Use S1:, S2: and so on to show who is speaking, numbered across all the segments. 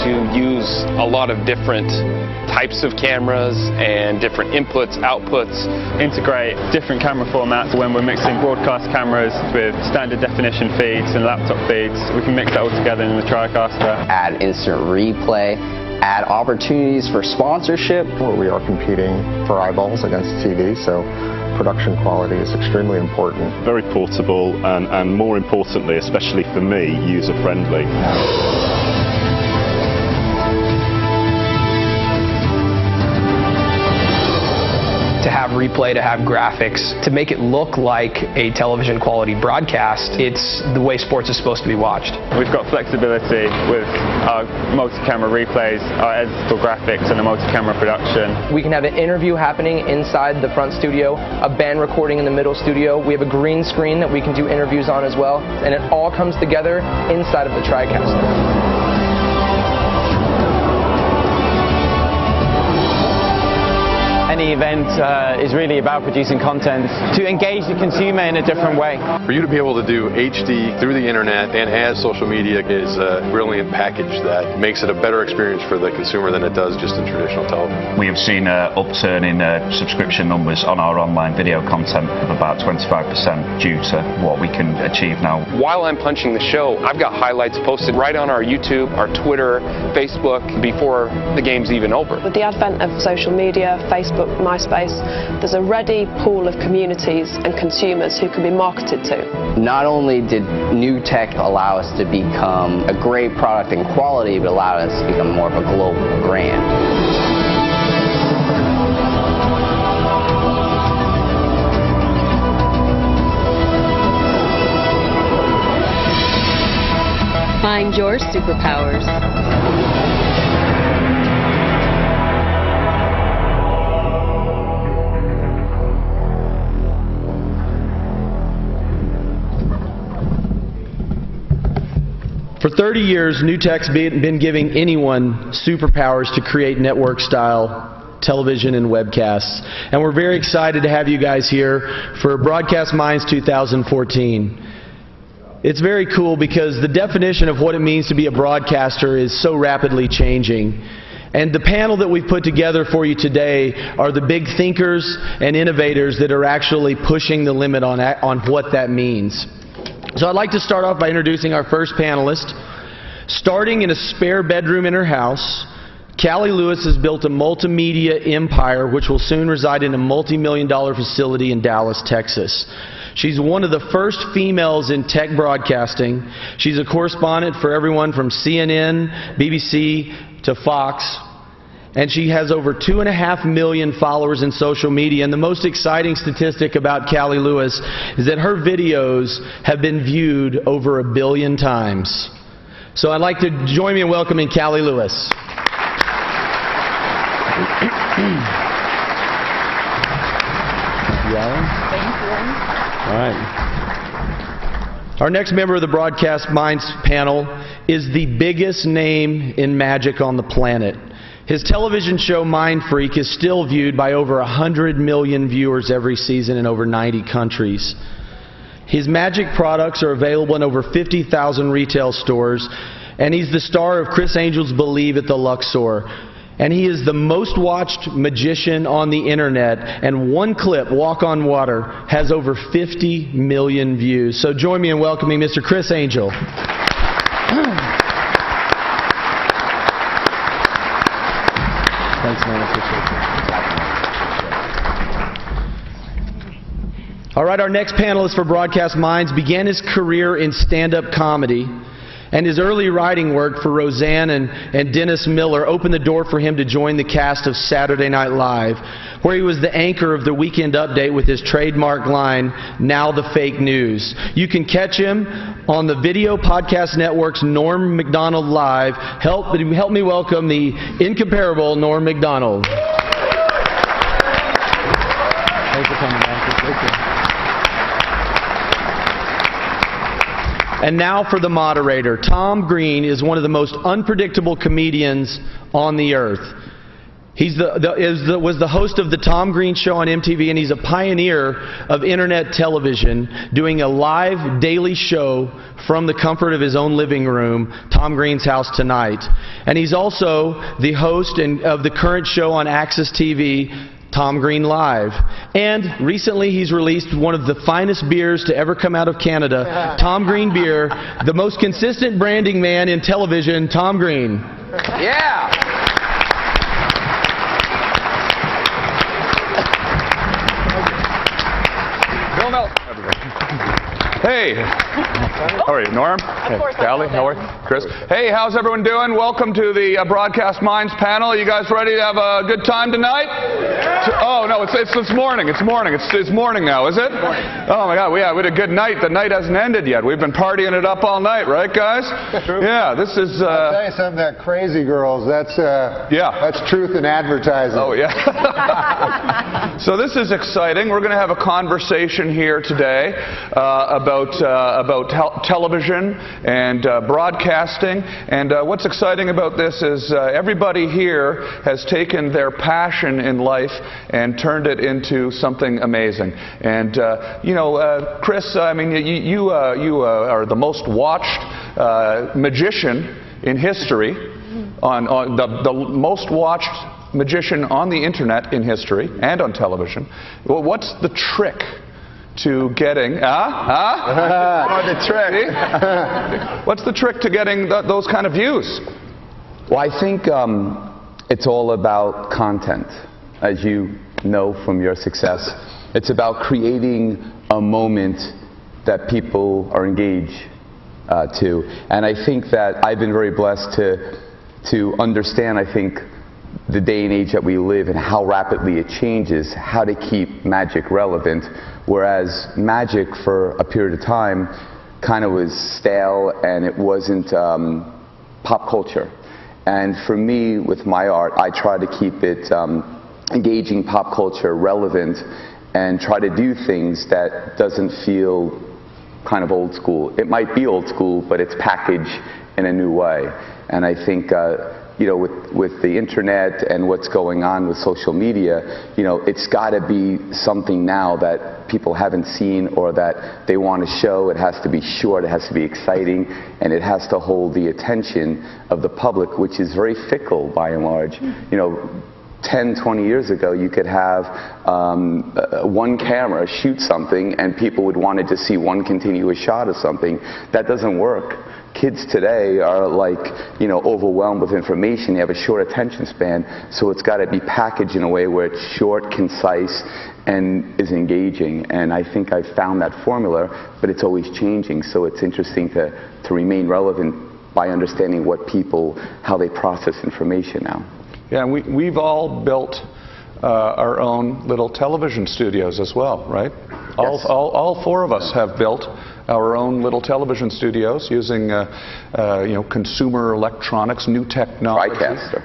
S1: to use a lot of different types of cameras and different inputs, outputs.
S2: Integrate different camera formats. When we're mixing broadcast cameras with standard definition feeds and laptop feeds, we can mix that all together in the TriCaster.
S3: Add instant replay, add opportunities for sponsorship.
S4: Where we are competing for eyeballs against TV, so production quality is extremely important.
S5: Very portable and more importantly, especially for me, user-friendly.
S6: To have replay, to have graphics, to make it look like a television quality broadcast, it's the way sports is supposed to be watched.
S2: We've got flexibility with our multi-camera replays, our editable graphics and the multi-camera production.
S7: We can have an interview happening inside the front studio, a band recording in the middle studio. We have a green screen that we can do interviews on as well, and it all comes together inside of the TriCaster.
S8: Any event is really about producing content to engage the consumer in a different way.
S9: For you to be able to do HD through the internet and has social media is a brilliant package that makes it a better experience for the consumer than it does just in traditional television.
S10: We have seen an upturn in subscription numbers on our online video content of about 25% due to what we can achieve now.
S1: While I'm punching the show, I've got highlights posted right on our YouTube, our Twitter, Facebook before the game's even over.
S11: With the advent of social media, Facebook, MySpace, there's a ready pool of communities and consumers who can be marketed to.
S3: Not only did NewTek allow us to become a great product in quality, but allowed us to become more of a global brand.
S12: Find your superpowers.
S13: For 30 years, NewTek's been giving anyone superpowers to create network-style television and webcasts. And we're very excited to have you guys here for Broadcast Minds 2014. It's very cool because the definition of what it means to be a broadcaster is so rapidly changing. And the panel that we've put together for you today are the big thinkers and innovators that are actually pushing the limit on what that means. So I'd like to start off by introducing our first panelist. Starting in a spare bedroom in her house, Cali Lewis has built a multimedia empire which will soon reside in a multi-million-dollar facility in Dallas, Texas. She's one of the first females in tech broadcasting. She's a correspondent for everyone from CNN, BBC to Fox. And she has over 2.5 million followers in social media. And the most exciting statistic about Cali Lewis is that her videos have been viewed over 1 billion times. So I'd like to join me in welcoming Cali Lewis. All right. Our next member of the Broadcast Minds panel is the biggest name in magic on the planet. His television show, MINDFREAK, is still viewed by over 100 million viewers every season in over 90 countries. His magic products are available in over 50,000 retail stores, and he's the star of Criss Angel's Believe at the Luxor. And he is the most watched magician on the internet, and one clip, Walk on Water, has over 50 million views. So join me in welcoming Mr. Criss Angel. Thanks, man. I appreciate it. All right, our next panelist for Broadcast Minds began his career in stand-up comedy, and his early writing work for Roseanne and Dennis Miller opened the door for him to join the cast of Saturday Night Live, where he was the anchor of the Weekend Update with his trademark line, "Now the Fake News." You can catch him on the Video Podcast Network's Norm Macdonald Live. Help me welcome the incomparable Norm Macdonald. Thanks for coming, man. And now for the moderator. Tom Green is one of the most unpredictable comedians on the earth. He's was the host of the Tom Green Show on MTV, and he's a pioneer of internet television, doing a live daily show from the comfort of his own living room, Tom Green's House Tonight. And he's also the host of the current show on Access TV, Tom Green Live. And recently he's released one of the finest beers to ever come out of Canada, Tom Green Beer, the most consistent branding man in television, Tom Green.
S1: Yeah! Hey, how are you, Norm? Cali, how are you? Chris? Hey, how's everyone doing? Welcome to the Broadcast Minds panel. You guys ready to have a good time tonight? Oh, no, it's this morning. It's morning. It's morning now, is it? Oh, my God. We had a good night. The night hasn't ended yet. We've been partying it up all night, right, guys? True. Yeah, this is...
S14: I'll tell you something, that Crazy Girls, that's truth in advertising.
S1: Oh, yeah. So this is exciting. We're going to have a conversation here today about television and broadcasting. And what's exciting about this is everybody here has taken their passion in life and turned it into something amazing. And you know, Chris, I mean, you are the most watched magician in history, on the most watched magician on the internet in history and on television. Well, what's the trick to getting the trick? What's the trick to getting those kind of views?
S15: Well, I think it's all about content, as you know from your success. It's about creating a moment that people are engaged to, and I think that I've been very blessed to understand, I think, the day and age that we live and how rapidly it changes, how to keep magic relevant, whereas magic for a period of time kind of was stale and it wasn't pop culture. And for me, with my art, I try to keep it engaging pop culture, relevant, and try to do things that doesn't feel kind of old school. It might be old school, but it's packaged in a new way. And I think you know, with the internet and what's going on with social media, you know, it's got to be something now that people haven't seen or that they want to show. It has to be short, it has to be exciting, and it has to hold the attention of the public, which is very fickle by and large. You know, 10, 20 years ago, you could have one camera shoot something and people would want to just see one continuous shot of something. That doesn't work. Kids today are like, you know, overwhelmed with information. They have a short attention span, so it's got to be packaged in a way where it's short, concise, and is engaging. And I think I've found that formula, but it's always changing, so it's interesting to remain relevant by understanding what people, how they process information now.
S1: Yeah, and we've all built our own little television studios as well, right? Yes. All four of us have built our own little television studios using you know, consumer electronics, new technology.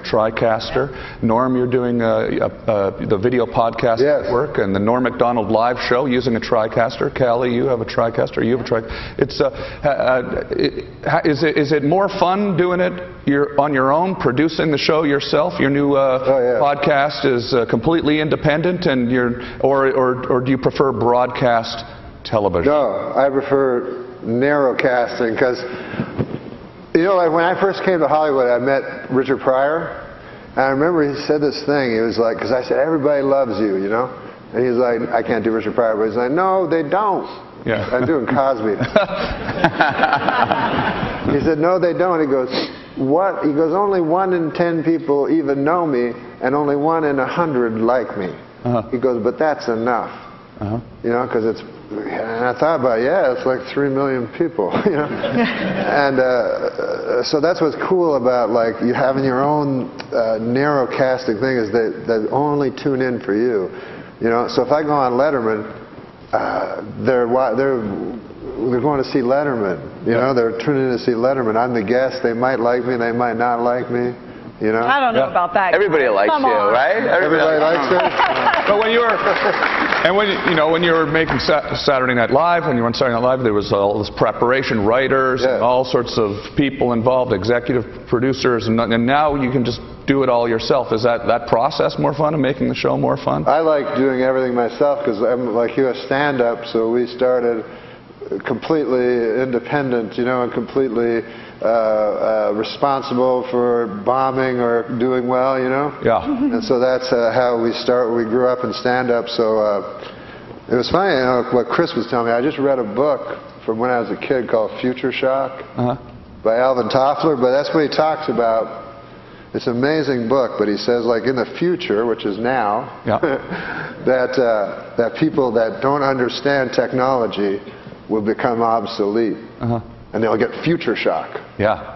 S1: TriCaster. Norm, you're doing the video podcast network and the Norm Macdonald live show using a TriCaster. Cali, you have a TriCaster. You have a TriCaster. Is it more fun doing it on your own, producing the show yourself? Your new podcast is completely independent, and or do you prefer broadcast television?
S14: No, I prefer narrowcasting because, you know, like when I first came to Hollywood, I met Richard Pryor, and I remember he said this thing. He was like, because I said, everybody loves you, you know? And he's like, I can't do Richard Pryor, but he's like, no, they don't. Yeah. I'm doing Cosby. He said, no, they don't. He goes, what? He goes, only 1 in 10 people even know me, and only 1 in 100 like me. He goes, but that's enough. You know, because it's, and I thought about it, yeah, it's like 3 million people, you know. And so that's what's cool about like you having your own narrow casting thing, is that only tune in for you, you know. So if I go on Letterman, they're going to see Letterman, you know. They're tuning in to see Letterman. I'm the guest. They might like me, they might not like me. You know?
S16: I don't know about that.
S15: Everybody likes you, right?
S14: Everybody likes you.
S1: But when you were, when you were making Saturday Night Live, when you were on Saturday Night Live, there was all this preparation, writers, and all sorts of people involved, executive producers, and now you can just do it all yourself. Is that process more fun and making the show more fun?
S14: I like doing everything myself because I'm like you, a stand-up, so we started completely independent, you know, and completely responsible for bombing or doing well, you know?
S1: Yeah.
S14: And so that's how we start. We grew up in stand-up, so it was funny, you know, what Criss was telling me. I just read a book from when I was a kid called Future Shock by Alvin Toffler, but that's what he talks about. It's an amazing book, but he says, like, in the future, which is now, that people that don't understand technology will become obsolete, and they'll get future shock.
S1: Yeah.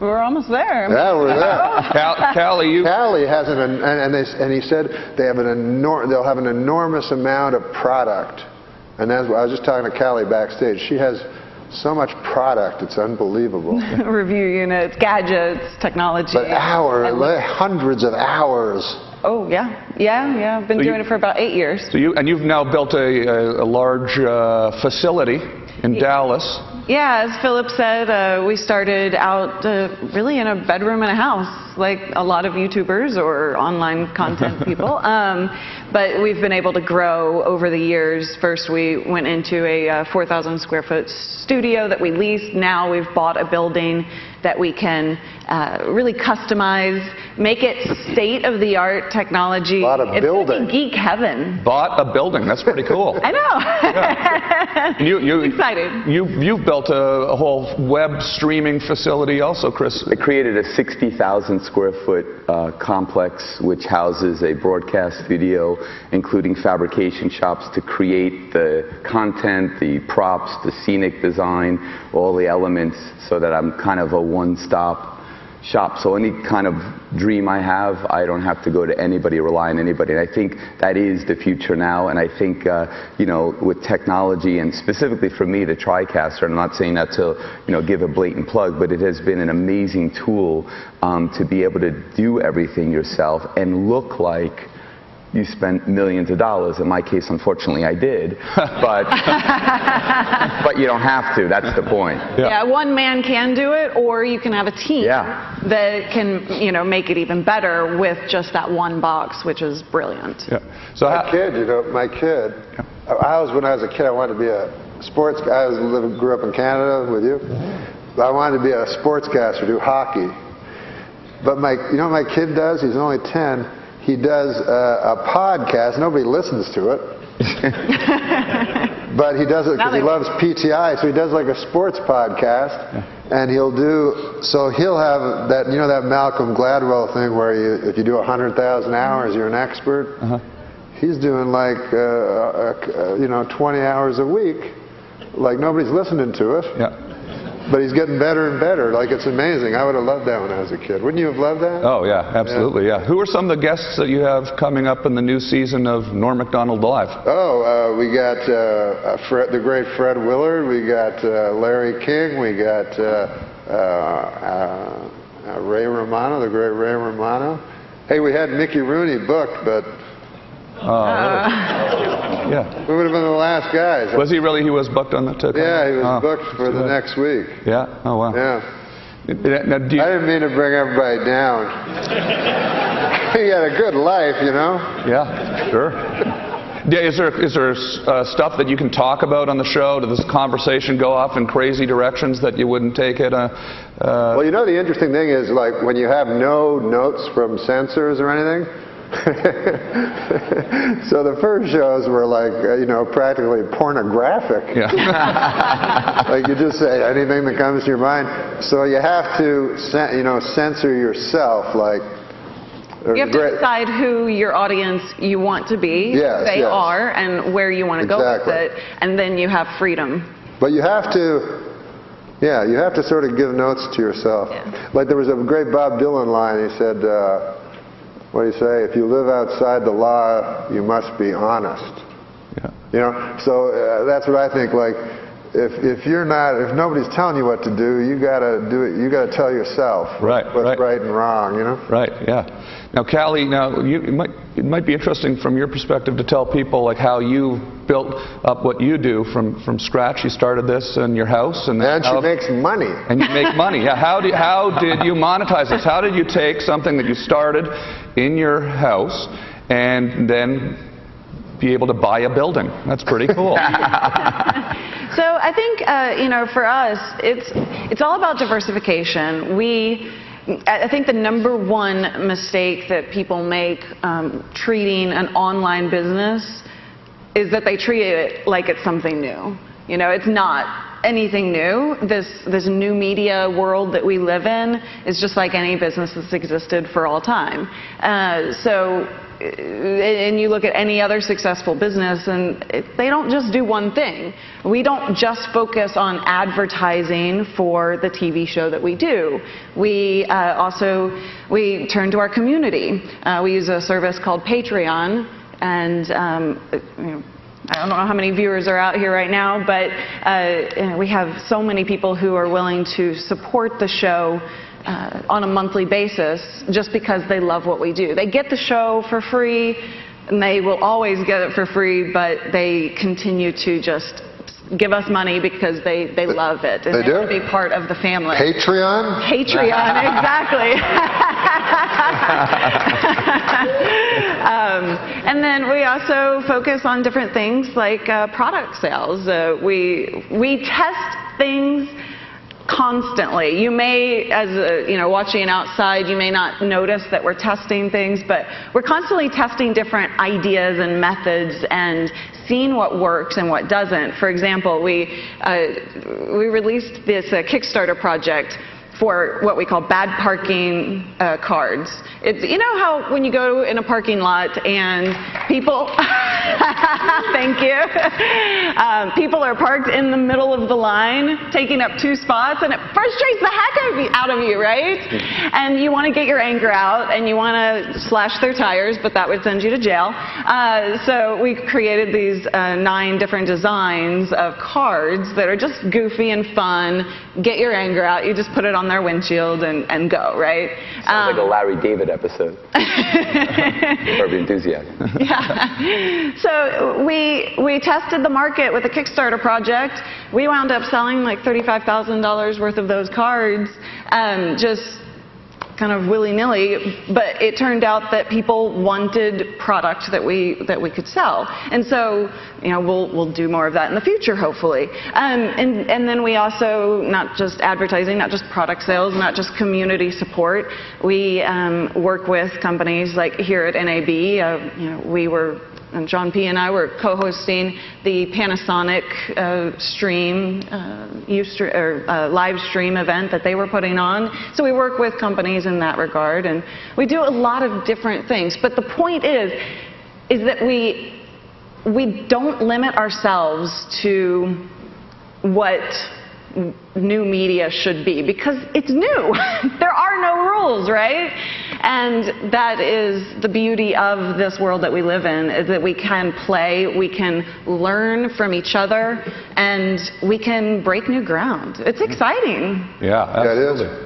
S16: We're almost there.
S14: Yeah, we're there.
S1: Cali,
S14: Cali has and he said they'll have an enormous amount of product, and that's what I was just talking to Cali backstage. She has so much product, it's unbelievable.
S16: Review units, gadgets, technology.
S14: But hundreds of hours.
S16: Oh, yeah. I've been doing it for about 8 years.
S1: So you've now built a large facility in Dallas.
S16: Yeah, as Philip said, we started out really in a bedroom in a house, like a lot of YouTubers or online content people. But we've been able to grow over the years. First, we went into a 4,000 square foot studio that we leased. Now we've bought a building that we can really customize, make it state-of-the-art technology.
S14: A lot of building.
S16: It's geek heaven.
S1: Bought a building. That's pretty cool.
S16: I know.
S1: Yeah.
S16: Excited.
S1: You've built a whole web streaming facility also, Criss.
S15: I created a 60,000 square foot complex which houses a broadcast studio, including fabrication shops to create the content, the props, the scenic design, all the elements, so that I'm kind of a one-stop shop. So any kind of dream I have, I don't have to go to anybody, rely on anybody. And I think that is the future now. And I think, you know, with technology, and specifically for me, the TriCaster, I'm not saying that to, you know, give a blatant plug, but it has been an amazing tool to be able to do everything yourself and look like you spent millions of dollars. In my case, unfortunately, I did. But you don't have to. That's the point.
S16: Yeah, one man can do it, or you can have a team that can, you know, make it even better with just that one box, which is brilliant.
S1: Yeah. So
S14: my kid, when I was a kid, I wanted to be a sports guy. Grew up in Canada with you. I wanted to be a sportscaster, do hockey. But you know what my kid does? He's only 10. He does a podcast. Nobody listens to it. But he does it because he loves PTI, so he does like a sports podcast. And he'll have that, you know, that Malcolm Gladwell thing where if you do 100,000 hours, you're an expert. He's doing like, you know, 20 hours a week. Like nobody's listening to it. But he's getting better and better. Like, it's amazing. I would have loved that when I was a kid. Wouldn't you have loved that?
S1: Oh, yeah, absolutely, yeah. Who are some of the guests that you have coming up in the new season of Norm Macdonald Live?
S14: Oh, we got the great Fred Willard. We got Larry King. We got Ray Romano, the great Ray Romano. Hey, we had Mickey Rooney booked, but...
S1: Yeah.
S14: We would have been the last guys.
S1: Was he really? He was booked on the tip?
S14: Yeah, he was booked for the next week.
S1: Yeah? Oh, wow.
S14: Yeah.
S1: Now,
S14: I didn't mean to bring everybody down. He had a good life, you know?
S1: Yeah, sure. Yeah, is there stuff that you can talk about on the show? Does this conversation go off in crazy directions that you wouldn't take it?
S14: Well, you know, the interesting thing is, like, when you have no notes from censors or anything, so the first shows were like, you know, practically pornographic. Like you just say anything that comes to your mind. So you have to, you know, censor yourself. Like
S16: you have to decide who your audience you want to be, who they are, and where you want to go with it, and then you have freedom.
S14: But you have to. Yeah, you have to sort of give notes to yourself. Like there was a great Bob Dylan line. He said, what do you say? If you live outside the law, you must be honest. You know, so that's what I think. Like, if nobody's telling you what to do, you gotta do it. You gotta tell yourself what's right and wrong. You know.
S1: Right. Yeah. Now, Cali, it might be interesting from your perspective to tell people like how you built up what you do from scratch. You started this in your house, and
S14: she makes money.
S1: And you make money. Yeah. How did you monetize this? How did you take something that you started in your house and then be able to buy a building? That's pretty cool.
S16: So I think for us, it's all about diversification. I think the number one mistake that people make treating an online business is that they treat it like it's something new. It's not anything new. This new media world that we live in is just like any business that's existed for all time. And you look at any other successful business, and they don't just do one thing. We don't just focus on advertising for the TV show that we do. We turn to our community. We use a service called Patreon, and I don't know how many viewers are out here right now, but we have so many people who are willing to support the show on a monthly basis just because they love what we do. They get the show for free, and they will always get it for free, but they continue to just give us money because they love it. And they want to be part of the family.
S14: Patreon?
S16: Patreon, exactly. And then we also focus on different things like product sales. We test things constantly. You may, as watching outside, you may not notice that we're testing things, but we're constantly testing different ideas and methods and seeing what works and what doesn't. For example, we released this Kickstarter project for what we call bad parking cards. It's, how when you go in a parking lot and people, thank you, people are parked in the middle of the line, taking up 2 spots, and it frustrates the heck out of you, right? And you want to get your anger out, and you want to slash their tires, but that would send you to jail. So we created these 9 different designs of cards that are just goofy and fun. Get your anger out. You just put it on their windshield and go, right?
S15: Sounds like a Larry David episode. Curb Your Enthusiasm.
S16: Yeah. So we tested the market with a Kickstarter project. We wound up selling like $35,000 worth of those cards, just kind of willy-nilly, but it turned out that people wanted product that we could sell, and so we'll do more of that in the future, hopefully. And then we also, not just advertising, not just product sales, not just community support. We work with companies like here at NAB. And John P. and I were co-hosting the Panasonic live stream event that they were putting on. So we work with companies in that regard, and we do a lot of different things. But the point is that we don't limit ourselves to what new media should be, because it's new. There are no rules, right? And that is the beauty of this world that we live in, is that we can play, we can learn from each other, and we can break new ground. It's exciting.
S1: Yeah, absolutely.
S14: Yeah,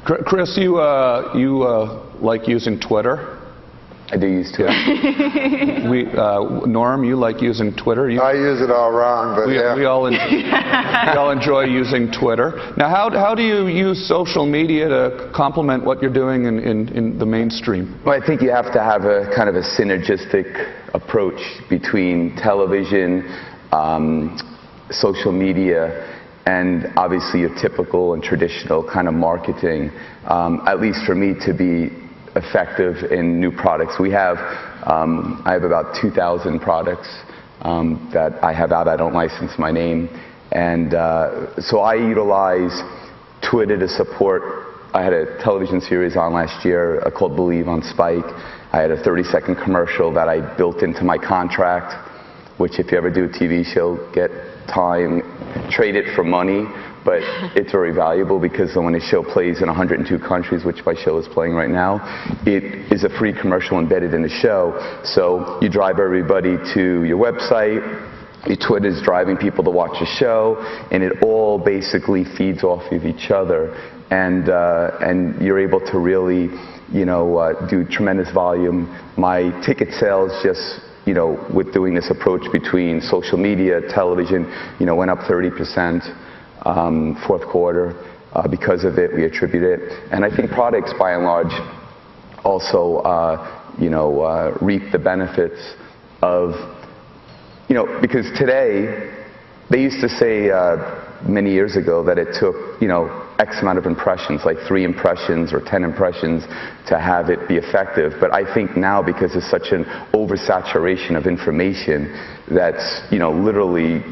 S14: it is.
S1: Criss, you like using Twitter?
S15: I do use Twitter.
S1: Norm, you like using Twitter?
S14: I use it all wrong, but
S1: we all enjoy using Twitter. Now, how do you use social media to complement what you're doing in the mainstream?
S15: Well, I think you have to have a kind of a synergistic approach between television, social media, and obviously your typical and traditional kind of marketing, at least for me to be effective in new products. I have about 2,000 products that I have out. I don't license my name. And so I utilize Twitter to support. I had a television series on last year called Believe on Spike. I had a 30-second commercial that I built into my contract, which if you ever do a TV show, get time, trade it for money. But it's very valuable because when a show plays in 102 countries, which my show is playing right now, it is a free commercial embedded in the show. So you drive everybody to your website, Twitter is driving people to watch a show, and it all basically feeds off of each other, and you're able to really, do tremendous volume. My ticket sales just, with doing this approach between social media, television, went up 30%, fourth quarter. Because of it, we attribute it, and I think products, by and large, also, reap the benefits of. Because today, they used to say many years ago that it took, X amount of impressions, like 3 impressions or 10 impressions to have it be effective. But I think now, because there's such an oversaturation of information that's, literally,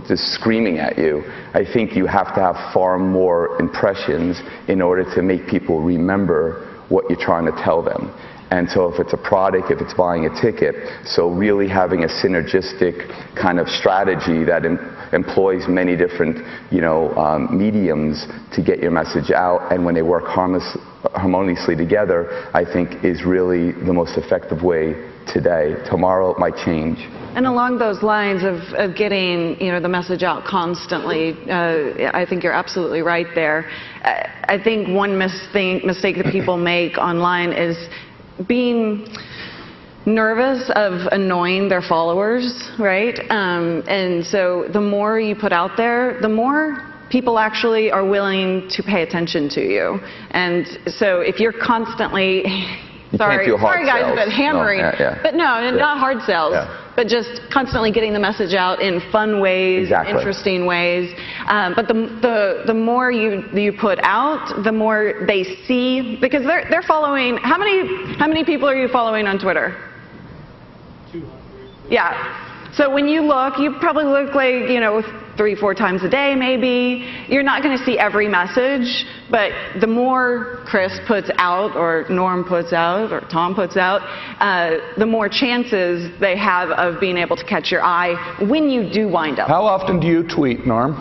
S15: just screaming at you, I think you have to have far more impressions in order to make people remember what you're trying to tell them. And so if it's a product, if it's buying a ticket, so really having a synergistic kind of strategy that employs many different, mediums to get your message out, and when they work harmoniously together, I think is really the most effective way today. Tomorrow it might change.
S16: And along those lines of getting, the message out constantly, I think you're absolutely right there. I think one mistake that people make online is being nervous of annoying their followers, right? And so the more you put out there, the more people actually are willing to pay attention to you. And so if you're constantly, sorry guys, but hammering, but not hard sells. But just constantly getting the message out in fun ways, interesting ways. But the more you put out, the more they see, because they're following. How many people are you following on Twitter? 200. Yeah. So when you look, you probably look like 3-4 times a day, maybe. You're not going to see every message, but the more Criss puts out, or Norm puts out, or Tom puts out, the more chances they have of being able to catch your eye when you do wind up.
S1: How often do you tweet, Norm?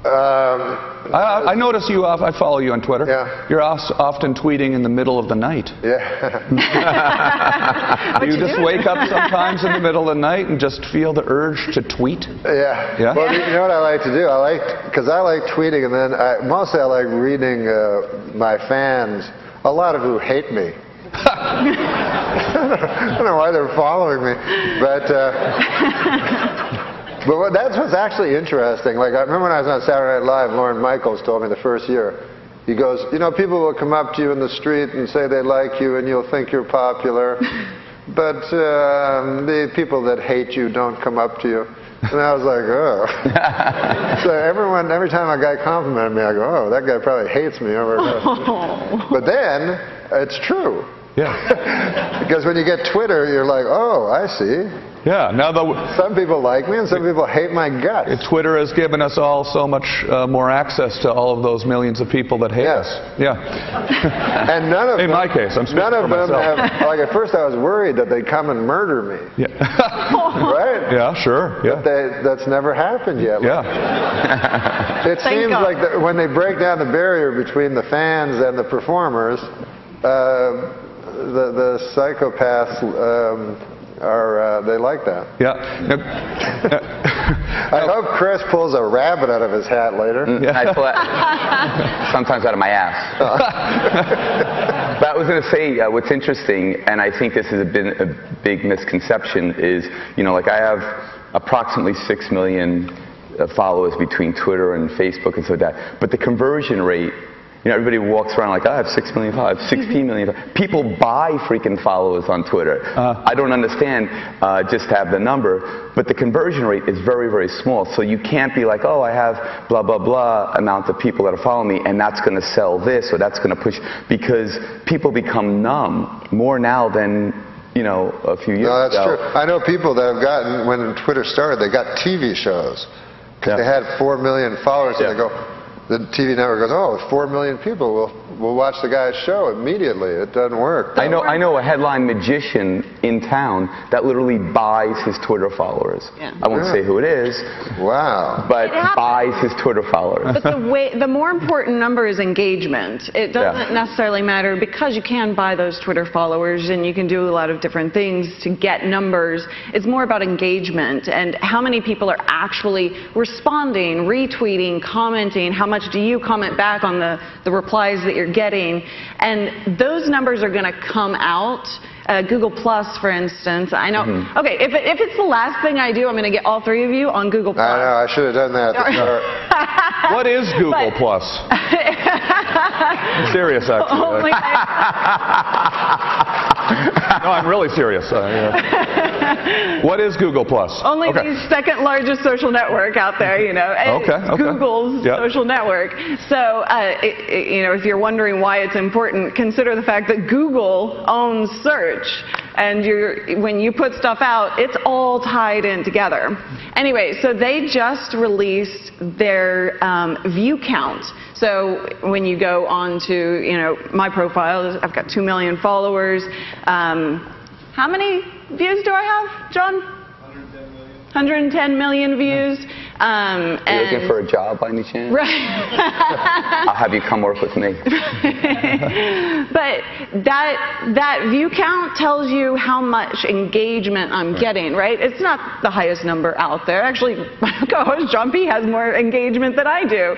S1: I notice you. I follow you on Twitter. Yeah. You're often tweeting in the middle of the night.
S14: Yeah.
S1: Do you just wake up sometimes in the middle of the night and just feel the urge to tweet?
S14: Yeah.
S1: Yeah.
S14: Well, you know what I like to do? Because I like tweeting, and then mostly I like reading my fans. A lot of who hate me. I don't know why they're following me, but. But that's what's actually interesting. Like, I remember when I was on Saturday Night Live, Lorne Michaels told me the first year, he goes, people will come up to you in the street and say they like you and you'll think you're popular, but the people that hate you don't come up to you. And I was like, oh. So every time a guy complimented me, I go, oh, that guy probably hates me. But then, it's true.
S1: Yeah.
S14: Because when you get Twitter, you're like, oh, I see.
S1: Yeah. Now
S14: some people like me and some people hate my guts.
S1: Twitter has given us all so much more access to all of those millions of people that hate us. Yeah.
S14: And none of
S1: in my case, I'm speaking for myself.
S14: None of them have. Like at first, I was worried that they'd come and murder me.
S1: Yeah.
S14: Right?
S1: Yeah. Sure. Yeah.
S14: But that's never happened yet.
S1: Yeah.
S14: It seems like when they break down the barrier between the fans and the performers, the psychopaths. They like that.
S1: Yeah.
S14: I hope Criss pulls a rabbit out of his hat later.
S15: Sometimes out of my ass. But I was going to say, what's interesting, and I think this has been a big misconception, is, like I have approximately 6 million followers between Twitter and Facebook and so that, but the conversion rate, everybody walks around like, I have 6 million followers, 16 million. People buy freaking followers on Twitter. I don't understand just to have the number, but the conversion rate is very, very small. So you can't be like, oh, I have blah, blah, blah amount of people that are following me, and that's going to sell this, or that's going to push, because people become numb more now than a few years ago.
S14: No, that's true. I know people that have gotten, when Twitter started, they got TV shows. Because they had 4 million followers, and they go, the TV network goes, oh, 4 million people, we'll watch the guy's show immediately. It doesn't work.
S15: I know a headline magician in town that literally buys his Twitter followers.
S16: Yeah.
S15: I won't say who it is.
S14: Wow.
S15: But buys his Twitter followers.
S16: But the more important number is engagement. It doesn't necessarily matter, because you can buy those Twitter followers and you can do a lot of different things to get numbers. It's more about engagement and how many people are actually responding, retweeting, commenting. How much do you comment back on the replies that you're getting? And those numbers are going to come out. Google Plus, for instance, I know. Okay, if it's the last thing I do, I'm going to get all three of you on Google Plus.
S14: I know, I should have done that at the start.
S1: What is Google Plus? I'm serious, actually. No, I'm really serious. What is Google Plus?
S16: Only the second largest social network out there, you know. And Google's social network. So, you know, if you're wondering why it's important, consider the fact that Google owns search. And when you put stuff out, it's all tied in together. Anyway, so they just released their view count. So when you go on to, you know, my profile, I've got 2 million followers. How many views do I have, John? 110 million views.
S15: Are you looking for a job by any chance?
S16: Right.
S15: I'll have you come work with me.
S16: But that view count tells you how much engagement I'm getting, right? It's not the highest number out there. Actually, my co-host John P. has more engagement than I do.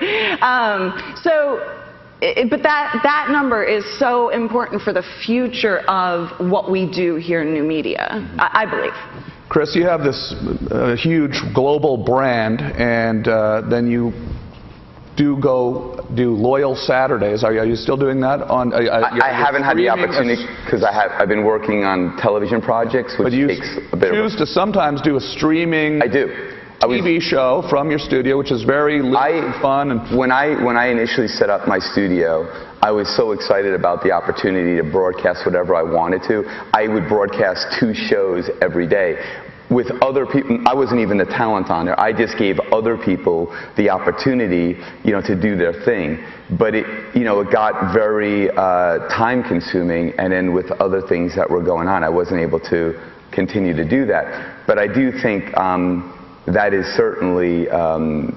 S16: But that number is so important for the future of what we do here in new media, I believe.
S1: Criss, you have this huge global brand, and then you do Loyal Saturdays. Are you still doing that?
S15: I haven't had the opportunity because I've been working on television projects, which takes a bit of.
S1: You choose to sometimes do a streaming.
S15: I do.
S1: TV show from your studio, which is very fun. And
S15: when I initially set up my studio, I was so excited about the opportunity to broadcast whatever I wanted to. I would broadcast 2 shows every day. With other people, I wasn't even the talent on there. I just gave other people the opportunity, you know, to do their thing. But it got very time-consuming, and then with other things that were going on, I wasn't able to continue to do that. But I do think that is certainly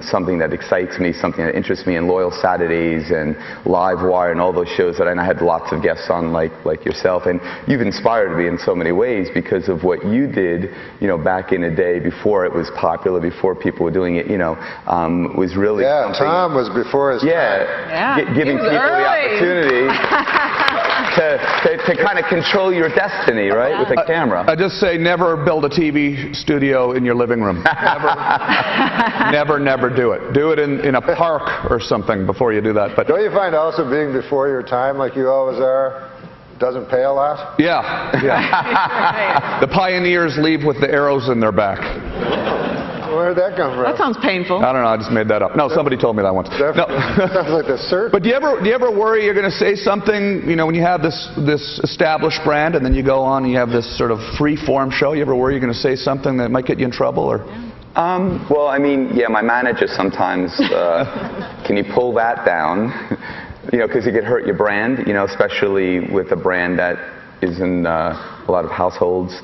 S15: something that excites me, something that interests me, and Loyal Saturdays and Live Wire and all those shows that I had lots of guests on like yourself. And you've inspired me in so many ways because of what you did, you know, back in the day before it was popular, before people were doing it, you know, was really something.
S14: Tom was before his
S16: time.
S15: Giving people the opportunity to kind of control your destiny, right, with a camera.
S1: I just say never build a TV studio in your living room. Never do it. Do it in a park or something before you do that. But
S14: don't you find also being before your time, like you always are, doesn't pay a lot?
S1: Yeah. The pioneers leave with the arrows in their back.
S14: Where'd that come from?
S16: That sounds painful.
S1: I don't know. I just made that up. No, somebody told me that once. No.
S14: Sounds like the cert.
S1: But do you ever worry you're going to say something? You know, when you have this established brand, and then you go on and you have this sort of free-form show. You ever worry you're going to say something that might get you in trouble, or?
S15: Well, I mean, yeah, my manager sometimes. Can you pull that down? You know, because it could hurt your brand. You know, especially with a brand that is in a lot of households.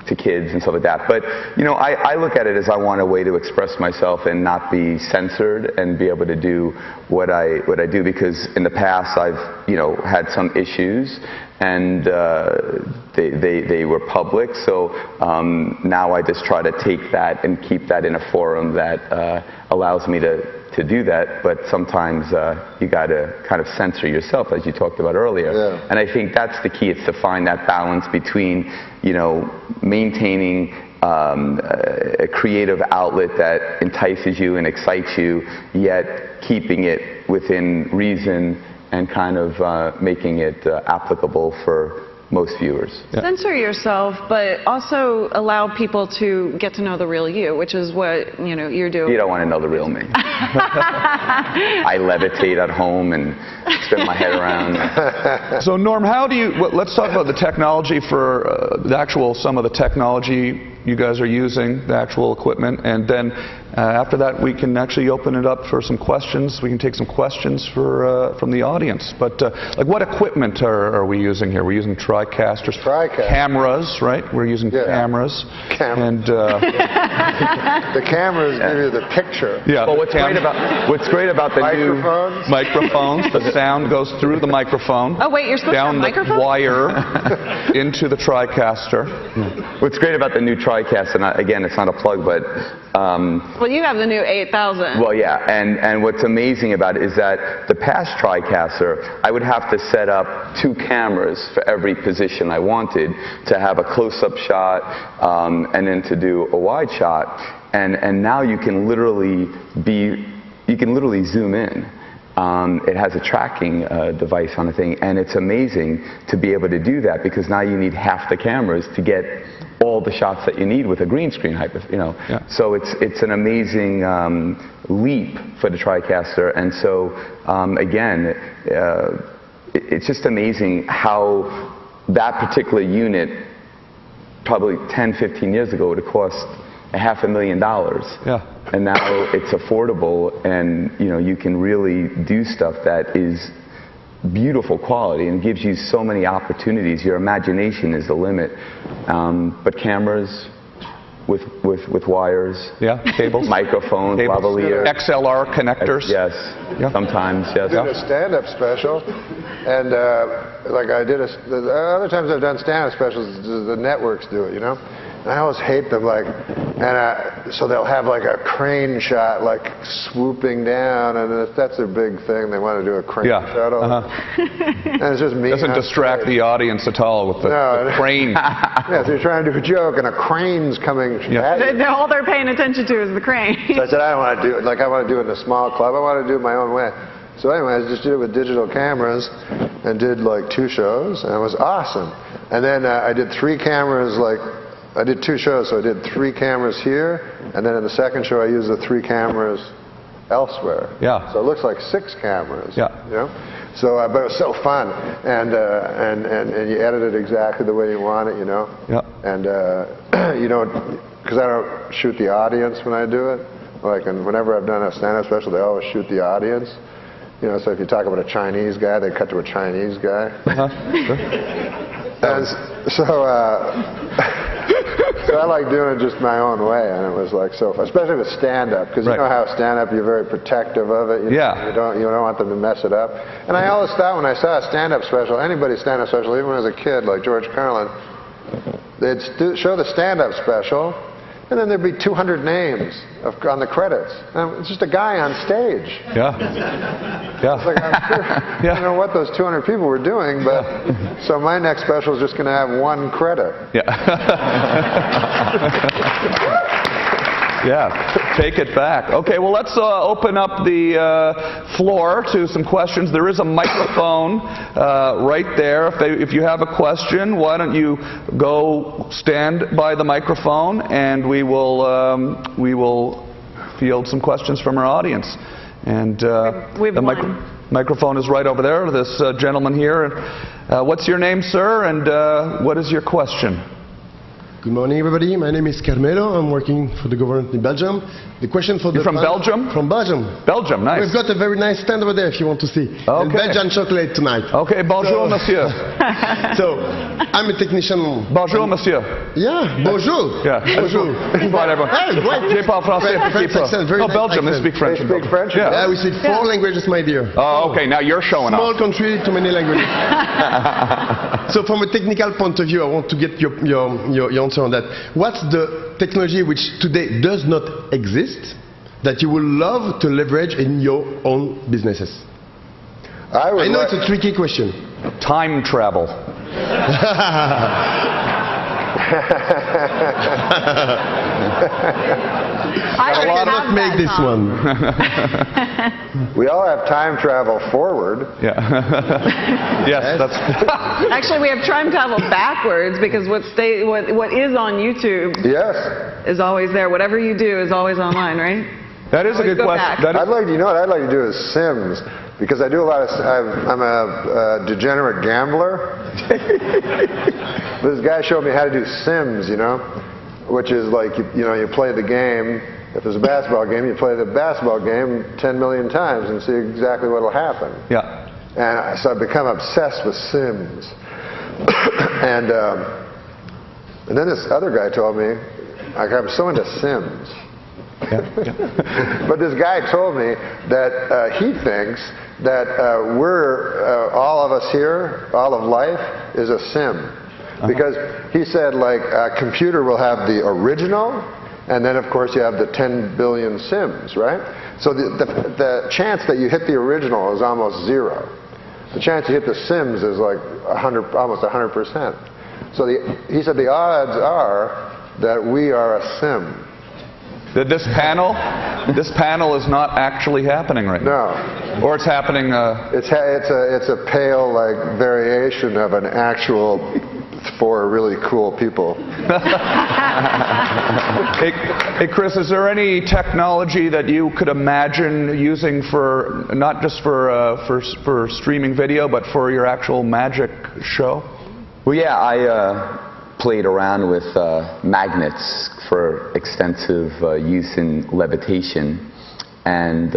S15: To kids and stuff like that. But, you know, I look at it as I want a way to express myself and not be censored and be able to do what I do, because in the past I've, you know, had some issues and they were public. So now I just try to take that and keep that in a forum that allows me to do that, but sometimes you got to kind of censor yourself, as you talked about earlier.
S14: Yeah.
S15: And I think that's the key. It's to find that balance between, you know, maintaining a creative outlet that entices you and excites you, yet keeping it within reason and kind of making it applicable for most viewers.
S16: Censor yourself, but also allow people to get to know the real you, which is what, you know, you're doing.
S15: You don't want to know the real me. I levitate at home and spin my head around.
S1: So Norm, how do you? Let's talk about the technology for some of the technology you guys are using the actual equipment, and then after that we can actually open it up for some questions. We can take some questions from the audience. But like, what equipment are we using here? We're using TriCasters, cameras, right? We're using cameras. And
S14: the cameras give you the picture.
S15: Yeah. Well, what's great about the new
S1: microphones, the sound goes through the microphone.
S16: Oh wait, you're supposed
S1: down
S16: to have
S1: the
S16: microphone?
S1: wire into the TriCaster.
S15: What's great about the new TriCaster, and again, it's not a plug, but
S16: well, you have the new 8000.
S15: well, yeah, and what's amazing about it is that the past TriCaster, I would have to set up 2 cameras for every position I wanted, to have a close-up shot and then to do a wide shot. And now you can literally zoom in. It has a tracking device on the thing, and it's amazing to be able to do that, because now you need half the cameras to get all the shots that you need with a green screen, So it's an amazing leap for the TriCaster, and so again, it's just amazing how that particular unit, probably 10, 15 years ago, would have cost $500,000.
S1: Yeah.
S15: And now it's affordable, and you can really do stuff that is beautiful quality and gives you so many opportunities. Your imagination is the limit. But cameras with wires,
S1: cables,
S15: microphones, lavalier,
S1: XLR connectors.
S15: Yes. Sometimes, yes.
S14: I did a stand-up special, and like I did the other times I've done stand-up specials, the networks do it, And I always hate them, so they'll have like a crane shot, like swooping down, and that's their big thing. They want to do a crane shuttle. And it's just me.
S1: Doesn't distract the audience at all with the crane.
S14: Yeah, so you're trying to do a joke, and a crane's coming at you.
S16: All they're paying attention to is the crane.
S14: So I said, I don't want to do it. Like, I want to do it in a small club. I want to do it my own way. So anyway, I just did it with digital cameras and did like 2 shows, and it was awesome. And then I did 3 cameras, I did 2 shows, so I did 3 cameras here, and then in the second show I used the 3 cameras elsewhere.
S1: Yeah.
S14: So it looks like 6 cameras.
S1: Yeah.
S14: So, but it was so fun, and you edit it exactly the way you want it,
S1: Yeah.
S14: And because I don't shoot the audience when I do it. And whenever I've done a stand-up special, they always shoot the audience. So if you talk about a Chinese guy, they cut to a Chinese guy. And so I like doing it just my own way, and it was like so fun, especially with stand-up, because you know how stand-up, you're very protective of it. You don't want them to mess it up. And I always thought when I saw a stand-up special, anybody's stand-up special, even when I was a kid, like George Carlin, they'd show the stand-up special, and then there'd be 200 names on the credits. And it's just a guy on stage.
S1: Yeah.
S14: It's like, I'm sure, I don't know what those 200 people were doing, but so my next special is just going to have 1 credit.
S1: Yeah, take it back. Okay, well, let's open up the floor to some questions. There is a microphone right there. If you have a question, why don't you go stand by the microphone, and we will field some questions from our audience. And the microphone is right over there. This gentleman here. What's your name, sir, and what is your question?
S17: Good morning, everybody. My name is Carmelo. I'm working for the government in Belgium. The question for
S1: You're from Belgium?
S17: From Belgium.
S1: Belgium, nice.
S17: We've got a very nice stand over there if you want to see. And Belgian chocolate tonight.
S1: Okay, bonjour, monsieur.
S17: So, I'm a technician.
S1: Bonjour, monsieur.
S17: Yeah, bonjour.
S1: Yeah,
S17: bonjour.
S1: Whatever. Je parle français un petit peu. No, Belgium, they speak French.
S14: They speak French?
S17: Yeah, we speak 4 languages, my dear.
S1: Oh, okay, now you're showing
S17: Small
S1: off.
S17: country, too many languages. So from a technical point of view, I want to get your answer on that. What's the technology which today does not exist that you would love to leverage in your own businesses? I know it's a tricky question.
S1: Time travel.
S17: I cannot make this one.
S14: We all have time travel forward.
S1: Yeah. Yes, that's.
S16: Actually, we have time travel backwards, because what is on YouTube is always there. Whatever you do is always online, right?
S1: That is a good question.
S14: I'd like to, what I'd like to do is Sims, because I do a lot of. I'm a degenerate gambler. This guy showed me how to do Sims, which is like, you play the game. If there's a basketball game, you play the basketball game 10 million times and see exactly what will happen.
S1: Yeah.
S14: And so I've become obsessed with Sims. And then this other guy told me, I'm so into Sims. But this guy told me that he thinks that all of us here, all of life, is a Sim. Because he said, like, a computer will have the original, and then, of course, you have the 10 billion Sims, right? So the chance that you hit the original is almost zero. The chance you hit the Sims is like almost 100%. So he said the odds are that we are a Sim.
S1: This panel is not actually happening right now. No. Or it's happening.
S14: It's a pale like variation of an actual for really cool people.
S1: Hey, Criss, is there any technology that you could imagine using for not just for streaming video, but for your actual magic show?
S15: Well, yeah, I played around with magnets for extensive use in levitation, and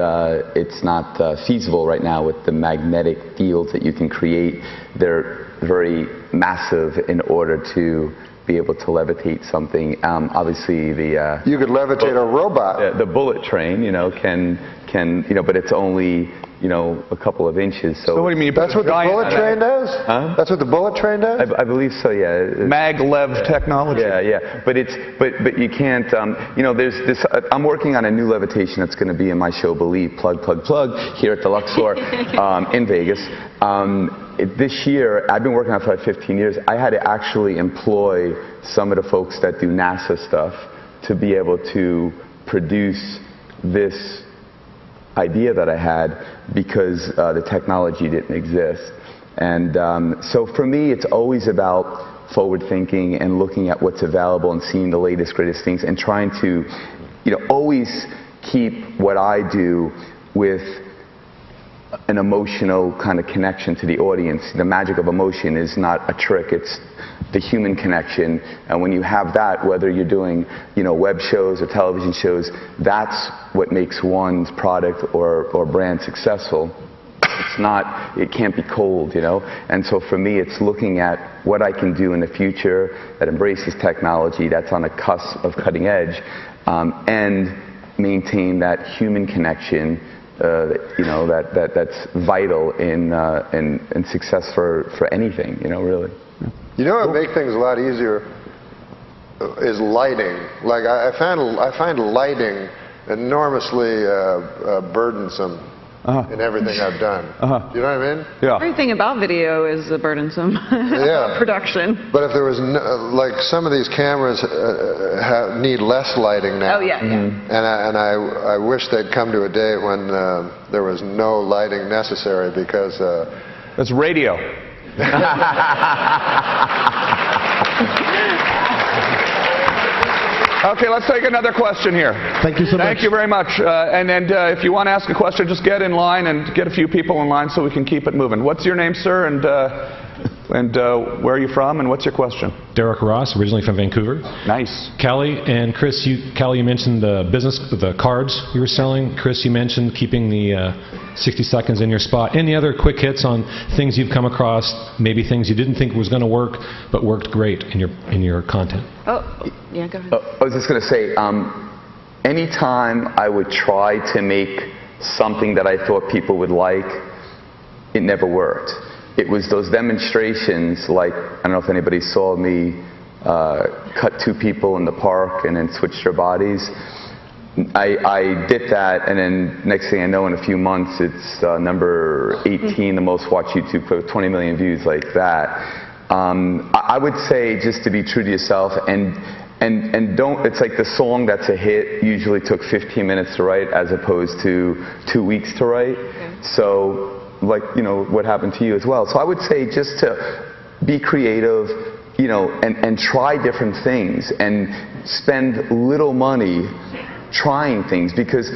S15: it's not feasible right now with the magnetic fields that you can create. They're very massive in order to be able to levitate something. Obviously,
S14: you could levitate a robot.
S15: The bullet train, can but it's only a couple of inches. So
S1: what do you mean?
S14: That's what the bullet train does?
S15: Huh?
S14: That's what the bullet train does?
S15: I believe so, yeah.
S1: Maglev technology.
S15: Yeah. But you can't. There's this. I'm working on a new levitation that's going to be in my show, Believe, plug here at the Luxor in Vegas. This year, I've been working on it for like 15 years. I had to actually employ some of the folks that do NASA stuff to be able to produce this idea that I had, because the technology didn't exist. And so for me, it's always about forward thinking and looking at what's available and seeing the latest, greatest things, and trying to always keep what I do with an emotional kind of connection to the audience. The magic of emotion is not a trick, it's the human connection. And when you have that, whether you're doing web shows or television shows, that's what makes one's product or brand successful. It can't be cold, And so for me, it's looking at what I can do in the future that embraces technology, that's on the cusp of cutting edge, and maintain that human connection, that's vital in success for anything, really.
S14: What makes things a lot easier is lighting. Like I find lighting enormously burdensome in everything I've done. You know what I mean?
S1: Yeah.
S16: Everything about video is burdensome. Production.
S14: But if there was like some of these cameras need less lighting now.
S16: Oh yeah.
S14: And I wish they'd come to a day when there was no lighting necessary, because
S1: that's radio. Okay, let's take another question here.
S18: Thank you so much.
S1: Thank you very much. And if you want to ask a question, just get in line and get a few people in line so we can keep it moving. What's your name, sir? And where are you from? And what's your question?
S18: Derek Ross, originally from Vancouver.
S1: Nice.
S18: Cali and Criss, Cali, you mentioned the business, the cards you were selling. Criss, you mentioned keeping the 60 seconds in your spot. Any other quick hits on things you've come across, maybe things you didn't think was going to work, but worked great in your content?
S16: Oh, yeah, go ahead.
S15: I was just going to say, anytime I would try to make something that I thought people would like, it never worked. It was those demonstrations, like, I don't know if anybody saw me cut two people in the park and then switch their bodies. I did that, and then next thing I know, in a few months, it's number 18, the most watched YouTube clip, 20 million views, like that. I would say just to be true to yourself, and don't, it's like the song that's a hit usually took 15 minutes to write as opposed to 2 weeks to write. Okay. So, like, what happened to you as well. So I would say just to be creative, and try different things and spend little money trying things, because,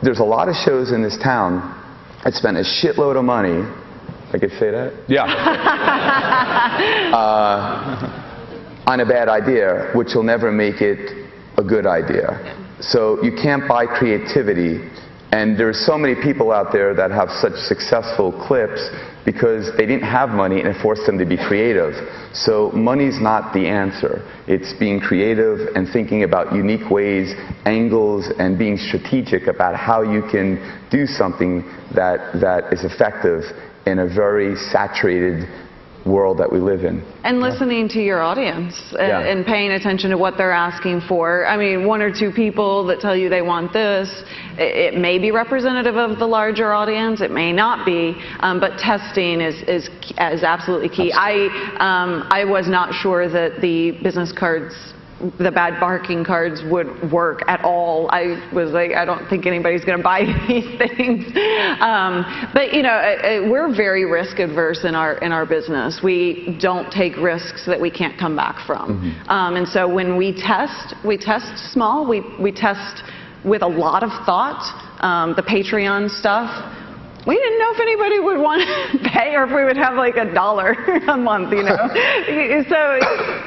S15: there's a lot of shows in this town that spend a shitload of money. I could say that?
S1: Yeah.
S15: on a bad idea, which will never make it a good idea. So you can't buy creativity. And there's so many people out there that have such successful clips because they didn't have money and it forced them to be creative. So money's not the answer. It's being creative and thinking about unique ways, angles, and being strategic about how you can do something that is effective in a very saturated world that we live in.
S16: And listening to your audience and paying attention to what they're asking for. I mean, one or two people that tell you they want this, it may be representative of the larger audience, it may not be, but testing is absolutely key. I was not sure that the business cards, the bad barking cards, would work at all. I was like, I don't think anybody's going to buy these things. But you know, we're very risk adverse in our business. We don't take risks that we can't come back from. And so when we test small. We test with a lot of thought. The Patreon stuff, we didn't know if anybody would want to pay or if we would have like $1 a month, you know. So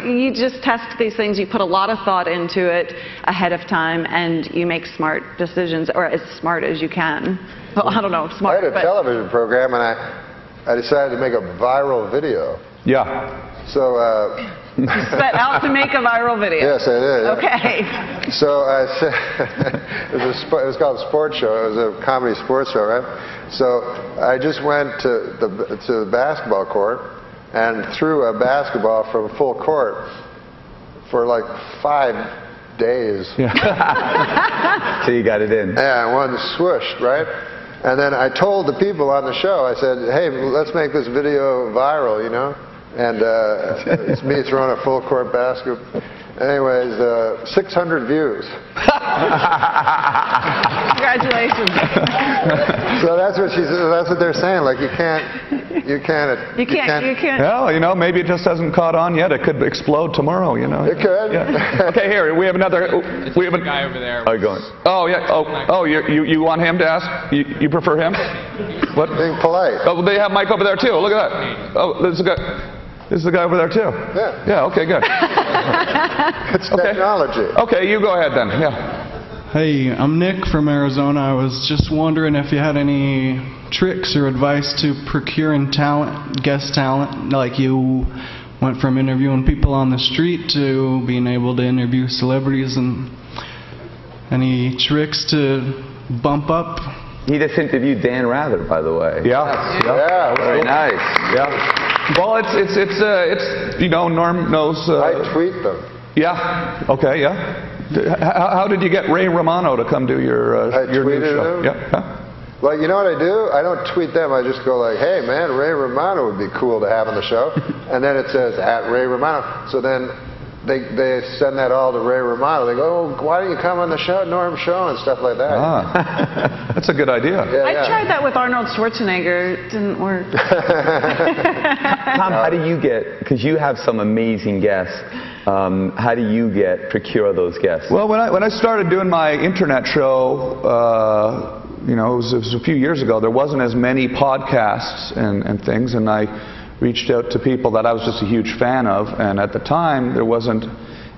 S16: you just test these things, you put a lot of thought into it ahead of time, and you make smart decisions, or as smart as you can. Well, I don't know, smart.
S14: I had a television program, and I decided to make a viral video.
S1: Yeah.
S14: So
S16: set out to make a viral video.
S14: Yes, I did.
S16: Okay.
S14: So I said, it was called a sports show. It was a comedy sports show, right? So I just went to the basketball court and threw a basketball from full court for like 5 days.
S15: Yeah. So you got it in.
S14: Yeah, one swooshed, right? And then I told the people on the show, I said, hey, let's make this video viral, you know? And it's me throwing a full court basket. Anyways, 600 views.
S16: Congratulations.
S14: So that's what she said. That's what they're saying. Like you can't.
S1: Well, you know, maybe it just hasn't caught on yet. It could explode tomorrow. You know.
S14: It could.
S1: Yeah. Okay, here we have another. We have a
S19: guy over there.
S15: Oh, going.
S1: Oh yeah. Oh, you want him to ask? You prefer him? What?
S14: Being polite.
S1: Oh, they have Mike over there too. Look at that. Oh, there's a guy. This is the guy over there too.
S14: Yeah.
S1: Yeah. Okay. Good.
S14: It's technology.
S1: Okay, you go ahead then. Yeah.
S20: Hey, I'm Nick from Arizona. I was just wondering if you had any tricks or advice to procuring talent, guest talent, like you went from interviewing people on the street to being able to interview celebrities, and any tricks to bump up?
S15: He just interviewed Dan Rather, by the way.
S1: Yeah.
S14: Yeah.
S15: Very nice.
S1: Yeah. Well, it's you know, Norm knows.
S14: I tweet them.
S1: Yeah. Okay. Yeah. How did you get Ray Romano to come do your new show?
S14: Him?
S1: Yeah.
S14: Well, you know what I do? I don't tweet them. I just go like, hey, man, Ray Romano would be cool to have on the show. And then it says, @Ray Romano. So then they send that all to Ray Romano. They go, oh, why don't you come on the show, Norm show, and stuff like that.
S1: Ah, that's a good idea.
S16: I tried that with Arnold Schwarzenegger. It didn't work.
S15: Tom, how do you get, because you have some amazing guests, how do you procure those guests?
S1: Well, when I started doing my internet show, you know, it was a few years ago, there wasn't as many podcasts and things, and I reached out to people that I was just a huge fan of, and at the time there wasn't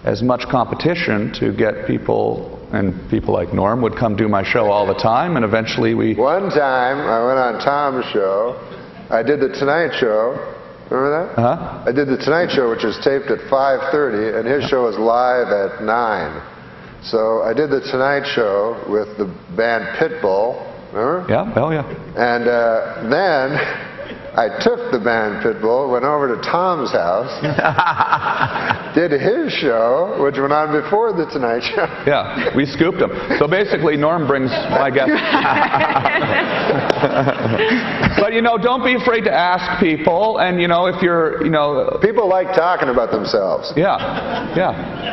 S1: as much competition to get people, and people like Norm would come do my show all the time, and eventually we...
S14: One time I went on Tom's show. I did the Tonight Show. Remember that?
S1: Uh-huh.
S14: I did the Tonight Show, which was taped at 5:30, and his show was live at 9. So I did the Tonight Show with the band Pitbull. Remember?
S1: Yeah, hell yeah.
S14: And then I took the band Pitbull, went over to Tom's house, did his show, which went on before the Tonight Show.
S1: Yeah, we scooped him. So basically, Norm brings my guests. But you know, don't be afraid to ask people, and you know, if you're, you know,
S14: people like talking about themselves.
S1: Yeah,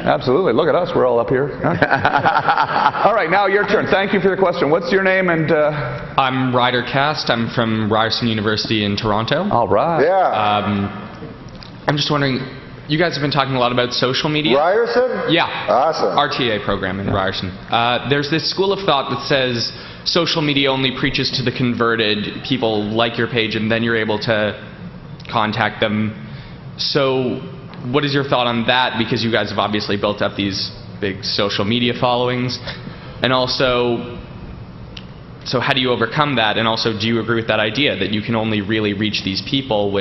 S1: absolutely. Look at us, we're all up here. All right, now your turn. Thank you for your question. What's your name? And
S19: I'm Ryder Cast. I'm from Ryerson University in Toronto.
S1: All right.
S14: Yeah.
S19: I'm just wondering, you guys have been talking a lot about social media.
S14: Ryerson?
S19: Yeah.
S14: Awesome.
S19: RTA program in Ryerson. There's this school of thought that says social media only preaches to the converted. People like your page and then you're able to contact them. So what is your thought on that? Because you guys have obviously built up these big social media followings. And also, so how do you overcome that? And also, do you agree with that idea that you can only really reach these people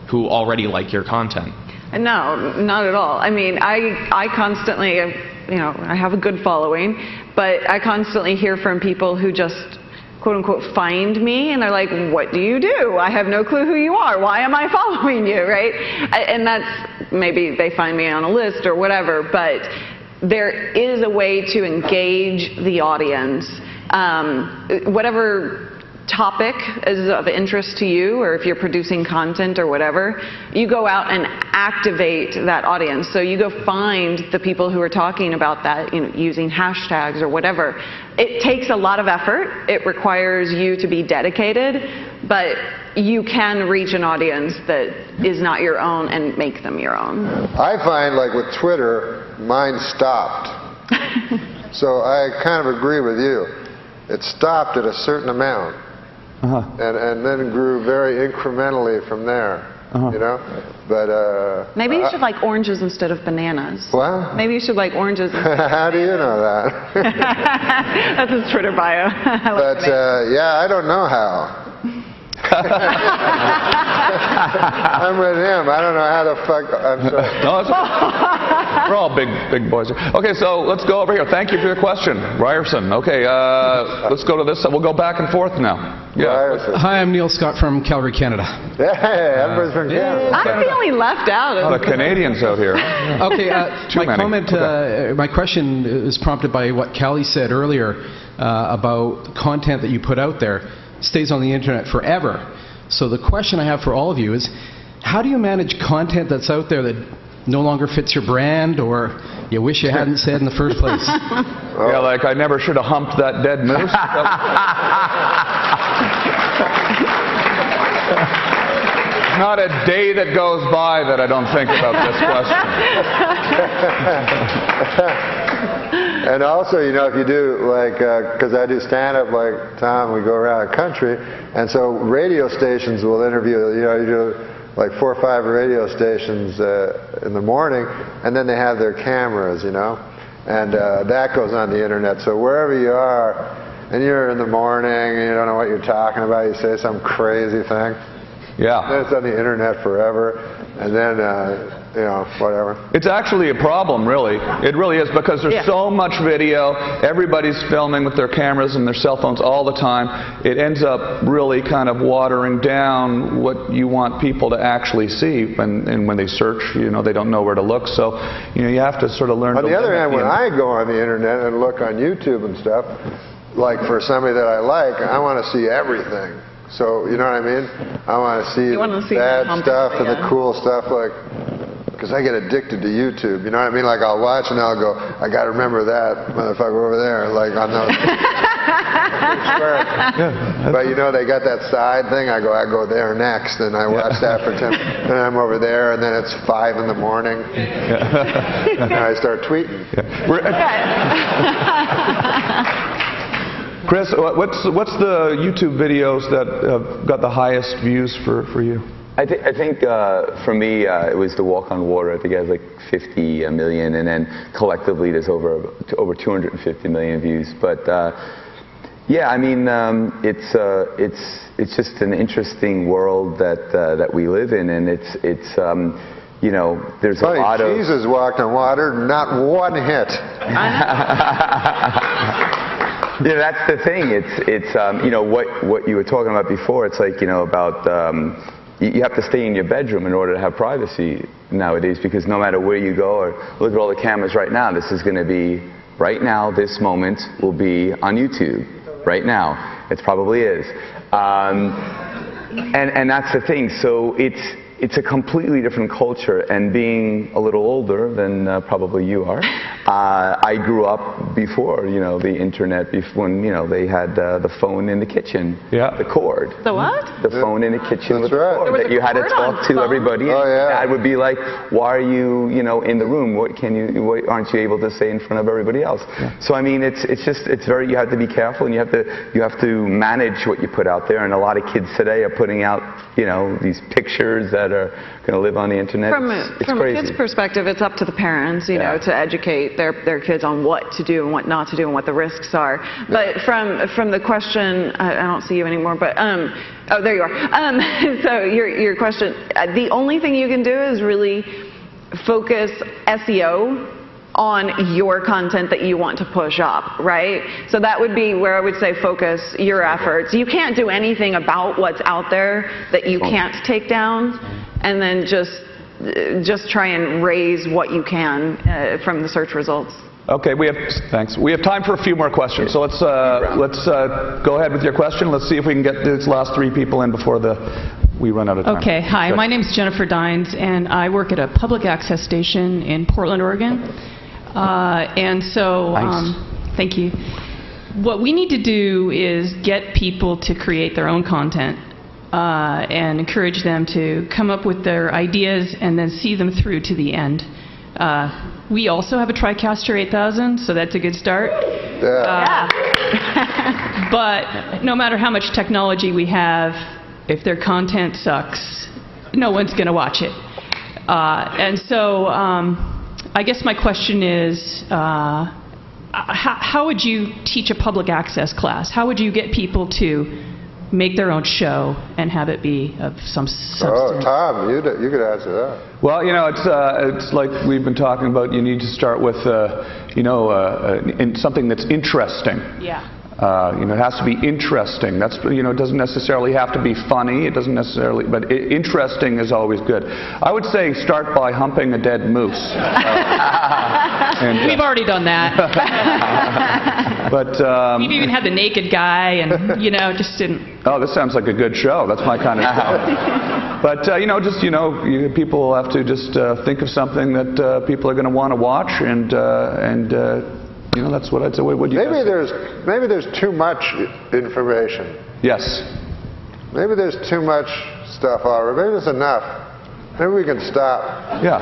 S19: who already like your content?
S16: No, not at all. I mean, I constantly, I have a good following, but I constantly hear from people who just quote unquote find me and they're like, what do you do? I have no clue who you are. Why am I following you, right? And that's, maybe they find me on a list or whatever, but there is a way to engage the audience. Whatever topic is of interest to you, or if you're producing content or whatever, you go out and activate that audience. So you go find the people who are talking about that, using hashtags or whatever. It takes a lot of effort. It requires you to be dedicated, but you can reach an audience that is not your own and make them your own.
S14: I find, like with Twitter, mine stopped. So I kind of agree with you. It stopped at a certain amount. And then grew very incrementally from there, but
S16: maybe you should like oranges instead of bananas.
S14: What?
S16: Maybe you should like oranges instead of
S14: How do you know that?
S16: That's his Twitter bio.
S14: But yeah, I don't know how. I'm with him. I don't know how the fuck. I'm sorry.
S1: No, we're all big boys. Okay, so let's go over here. Thank you for your question, Ryerson. Okay, let's go to this. We'll go back and forth now. Yeah.
S21: Hi, I'm Neil Scott from Calgary, Canada.
S14: Hey, everybody's from Canada.
S16: I'm feeling left out.
S1: The Canadians out here.
S21: Okay, my question is prompted by what Cali said earlier about content that you put out there stays on the internet forever. So the question I have for all of you is, how do you manage content that's out there that no longer fits your brand, or you wish you hadn't said in the first place?
S1: Yeah, like I never should have humped that dead moose. Not a day that goes by that I don't think about this question.
S14: And also, if you do, like, because I do stand-up like Tom, we go around the country, and so radio stations will interview, you do like 4 or 5 radio stations in the morning, and then they have their cameras, and that goes on the internet. So wherever you are, and you're in the morning, and you don't know what you're talking about, you say some crazy thing.
S1: Yeah.
S14: Then it's on the internet forever, and then, whatever.
S1: It's actually a problem, really. It really is, because there's so much video. Everybody's filming with their cameras and their cell phones all the time. It ends up really kind of watering down what you want people to actually see. And when they search, they don't know where to look. So, you have to sort of learn.
S14: On the other hand, when I go on the internet and look on YouTube and stuff, like for somebody that I like, I want to see everything. So, you know what I mean? I want to see the bad stuff and the cool stuff, like, because I get addicted to YouTube. You know what I mean? Like, I'll watch and I'll go, I got to remember that motherfucker over there. Like, on those. But they got that side thing. I go there next, and I watch that for 10 minutes, and I'm over there, and then it's 5 in the morning, and I start tweeting.
S1: Criss, what's the YouTube videos that have got the highest views for you?
S15: I think for me it was the Walk on Water. I think it has like 50 million, and then collectively there's over 250 million views. But yeah, I mean it's just an interesting world that we live in, and it's there's a lot of.
S14: Jesus walked on water, not one hit.
S15: Yeah, that's the thing. It's what you were talking about before. It's like about you have to stay in your bedroom in order to have privacy nowadays, because no matter where you go, or look at all the cameras right now. This is going to be right now. This moment will be on YouTube right now. It probably is, and that's the thing. So it's a completely different culture, and being a little older than probably you are, I grew up before the internet, when they had the phone in the kitchen, the cord.
S16: The what?
S15: The phone in the kitchen with the cord that you had to talk to everybody.
S14: Oh, yeah.
S15: Dad would be like, "Why are you in the room? What aren't you able to say in front of everybody else?" Yeah. So I mean, it's very, you have to be careful, and you have to manage what you put out there. And a lot of kids today are putting out these pictures that are going to live on the internet.
S16: From
S15: it's
S16: a
S15: crazy.
S16: kid's perspective, it's up to the parents, you know, to educate their kids on what to do and what not to do and what the risks are. But from the question, I don't see you anymore, but oh, there you are. So your question, the only thing you can do is really focus SEO on your content that you want to push up, right? So that would be where I would say focus your efforts. You can't do anything about what's out there that you can't take down, and then just try and raise what you can from the search results.
S1: Okay, thanks. We have time for a few more questions. So let's go ahead with your question. Let's see if we can get these last three people in before we run out of time.
S4: Okay, hi. My name is Jennifer Dines, and I work at a public access station in Portland, Oregon. And so, thank you. What we need to do is get people to create their own content and encourage them to come up with their ideas and then see them through to the end. We also have a TriCaster 8000, so that's a good start. But no matter how much technology we have, if their content sucks, no one's going to watch it. And so I guess my question is, how would you teach a public access class? How would you get people to make their own show and have it be of some substance?
S14: Oh, Tom, you could answer that.
S1: Well, you know, it's like we've been talking about. You need to start with, something that's interesting.
S4: Yeah.
S1: You know, it has to be interesting. That's, you know, it doesn't necessarily have to be funny. It doesn't necessarily, but interesting is always good. I would say start by humping a dead moose.
S4: We've already done that.
S1: But
S4: we've even had the naked guy, and you know, just didn't.
S1: Oh, this sounds like a good show. That's my kind of show. But you know, just people will have to just think of something that people are going to want to watch, and you know, that's what I'd say. What do you
S14: maybe there's too much information.
S1: Yes.
S14: Maybe there's too much stuff already. Maybe there's enough. Maybe we can stop.
S1: Yeah.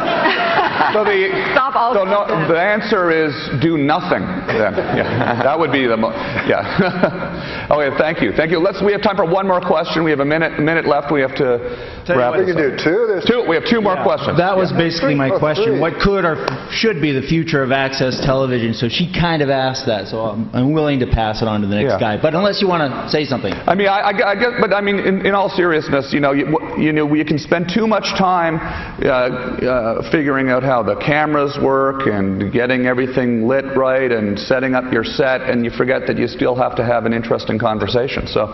S1: So
S16: stop all.
S1: So no, the answer is do nothing. Then, yeah, that would be the. Yeah. Okay. Thank you. Thank you. We have time for one more question. We have a minute left. We have to wrap.
S14: We can do two. There's
S1: two. We have two more questions.
S22: That was basically my question. What could or should be the future of access television? So she kind of asked that. So I'm willing to pass it on to the next guy. But unless you want to say something.
S1: I mean, I guess. But I mean, in all seriousness, you know, you can spend too much time figuring out how the cameras work and getting everything lit right and setting up your set, and you forget that you still have to have an interesting conversation. So,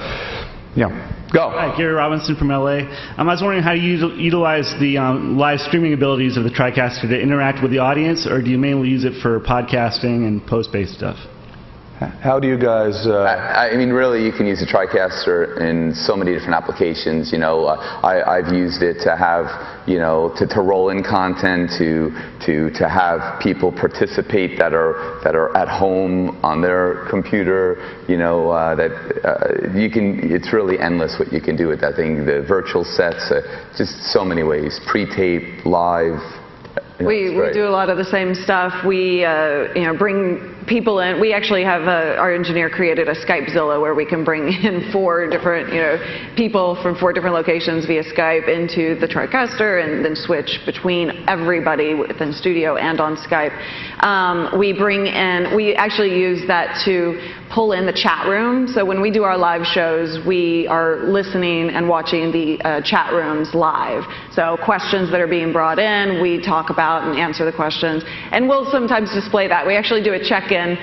S1: yeah, go.
S23: Hi, Gary Robinson from LA. I was wondering how you utilize the live streaming abilities of the TriCaster to interact with the audience, or do you mainly use it for podcasting and post-based stuff?
S1: How do you guys...
S15: I mean, really, you can use the TriCaster in so many different applications. You know, I've used it to have, you know, to roll in content, to have people participate that are at home on their computer. You know, you can. It's really endless what you can do with that thing. The virtual sets, just so many ways. Pre-tape, live.
S16: We do a lot of the same stuff. We bring people in. We actually have our engineer created a Skypezilla where we can bring in 4 different people from 4 different locations via Skype into the TriCaster and then switch between everybody within studio and on Skype. We actually use that to pull in the chat room. So when we do our live shows, we are listening and watching the chat rooms live. So questions that are being brought in, we talk about and answer the questions. And we'll sometimes display that. We actually do a check-in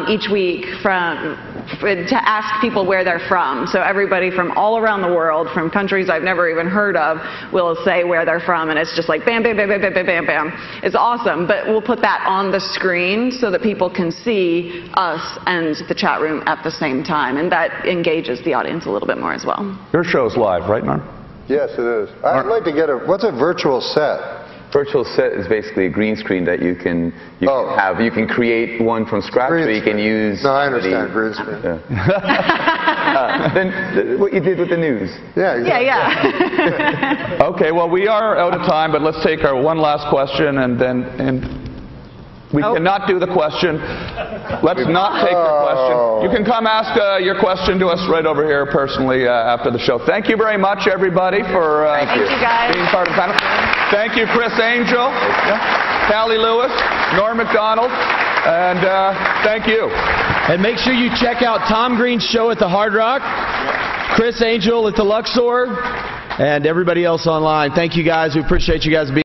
S16: each week to ask people where they're from. So everybody from all around the world, from countries I've never even heard of, will say where they're from, and it's just like bam, bam, bam, bam, bam, bam, bam, bam. It's awesome, but we'll put that on the screen so that people can see us and the chat room at the same time, and that engages the audience a little bit more as well.
S1: Your show's live, right, Norm?
S14: Yes, it is. I'd like to get what's a virtual set?
S15: Virtual set is basically a green screen that you can have. You can create one from scratch, so you can use.
S14: No, I understand green screen.
S15: Yeah. Then what you did with the news.
S14: Yeah. Exactly.
S16: Yeah.
S1: Okay. Well, we are out of time, but let's take our one last question and then. We cannot do the question. Let's not take your question. You can come ask your question to us right over here personally after the show. Thank you very much, everybody, for being part of the panel. Thank you, Criss Angel, Callie Lewis, Norm MacDonald, and thank you.
S13: And make sure you check out Tom Green's show at the Hard Rock, Criss Angel at the Luxor, and everybody else online. Thank you guys. We appreciate you guys being